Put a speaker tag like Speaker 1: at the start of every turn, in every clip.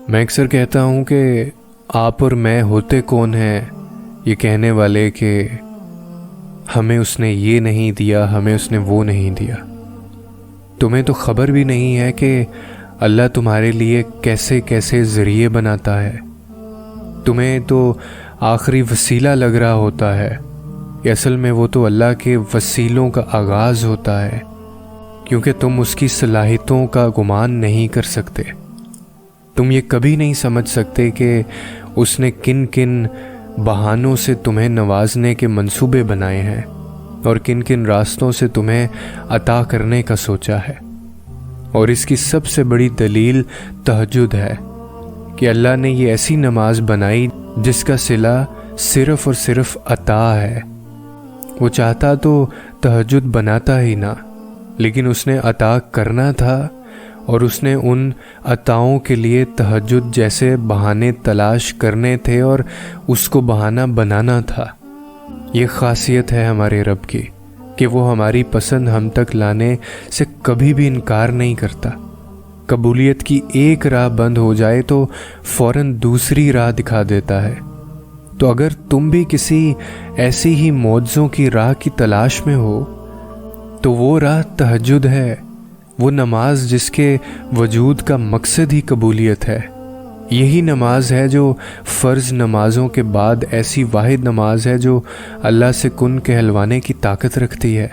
Speaker 1: میں اکثر کہتا ہوں کہ آپ اور میں ہوتے کون ہیں یہ کہنے والے کہ ہمیں اس نے یہ نہیں دیا، ہمیں اس نے وہ نہیں دیا۔ تمہیں تو خبر بھی نہیں ہے کہ اللہ تمہارے لیے کیسے کیسے ذریعے بناتا ہے۔ تمہیں تو آخری وسیلہ لگ رہا ہوتا ہے کہ اصل میں وہ تو اللہ کے وسیلوں کا آغاز ہوتا ہے، کیونکہ تم اس کی صلاحیتوں کا گمان نہیں کر سکتے۔ تم یہ کبھی نہیں سمجھ سکتے کہ اس نے کن کن بہانوں سے تمہیں نوازنے کے منصوبے بنائے ہیں اور کن کن راستوں سے تمہیں عطا کرنے کا سوچا ہے۔ اور اس کی سب سے بڑی دلیل تہجد ہے کہ اللہ نے یہ ایسی نماز بنائی جس کا صلہ صرف اور صرف عطا ہے۔ وہ چاہتا تو تہجد بناتا ہی نہ، لیکن اس نے عطا کرنا تھا، اور اس نے ان عطاؤں کے لیے تہجد جیسے بہانے تلاش کرنے تھے اور اس کو بہانہ بنانا تھا۔ یہ خاصیت ہے ہمارے رب کی کہ وہ ہماری پسند ہم تک لانے سے کبھی بھی انکار نہیں کرتا۔ قبولیت کی ایک راہ بند ہو جائے تو فوراً دوسری راہ دکھا دیتا ہے۔ تو اگر تم بھی کسی ایسی ہی معجزوں کی راہ کی تلاش میں ہو تو وہ راہ تہجد ہے، وہ نماز جس کے وجود کا مقصد ہی قبولیت ہے۔ یہی نماز ہے جو فرض نمازوں کے بعد ایسی واحد نماز ہے جو اللہ سے کن کہلوانے کی طاقت رکھتی ہے۔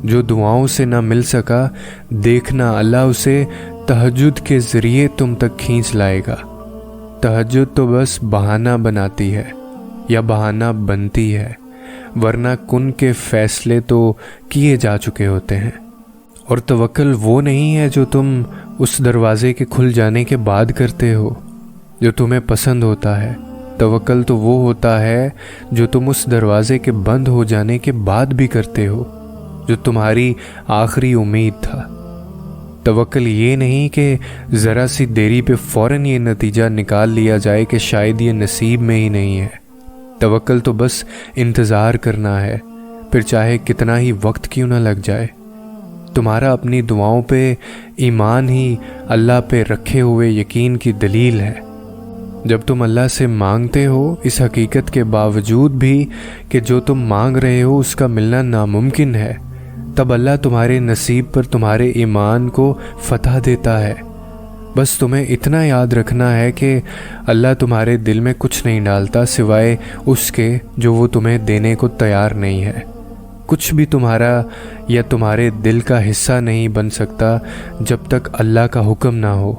Speaker 1: جو دعاؤں سے نہ مل سکا، دیکھنا اللہ اسے تہجد کے ذریعے تم تک کھینچ لائے گا۔ تہجد تو بس بہانہ بناتی ہے یا بہانہ بنتی ہے، ورنہ کن کے فیصلے تو کیے جا چکے ہوتے ہیں۔ اور توکل وہ نہیں ہے جو تم اس دروازے کے کھل جانے کے بعد کرتے ہو جو تمہیں پسند ہوتا ہے۔ توکل تو وہ ہوتا ہے جو تم اس دروازے کے بند ہو جانے کے بعد بھی کرتے ہو، جو تمہاری آخری امید تھا۔ توکل یہ نہیں کہ ذرا سی دیری پہ فوراً یہ نتیجہ نکال لیا جائے کہ شاید یہ نصیب میں ہی نہیں ہے۔ توکل تو بس انتظار کرنا ہے، پھر چاہے کتنا ہی وقت کیوں نہ لگ جائے۔ تمہارا اپنی دعاؤں پہ ایمان ہی اللہ پہ رکھے ہوئے یقین کی دلیل ہے۔ جب تم اللہ سے مانگتے ہو اس حقیقت کے باوجود بھی کہ جو تم مانگ رہے ہو اس کا ملنا ناممکن ہے، تب اللہ تمہارے نصیب پر تمہارے ایمان کو فتح دیتا ہے۔ بس تمہیں اتنا یاد رکھنا ہے کہ اللہ تمہارے دل میں کچھ نہیں ڈالتا سوائے اس کے جو وہ تمہیں دینے کو تیار نہیں ہے۔ کچھ بھی تمہارا یا تمہارے دل کا حصہ نہیں بن سکتا جب تک اللہ کا حکم نہ ہو۔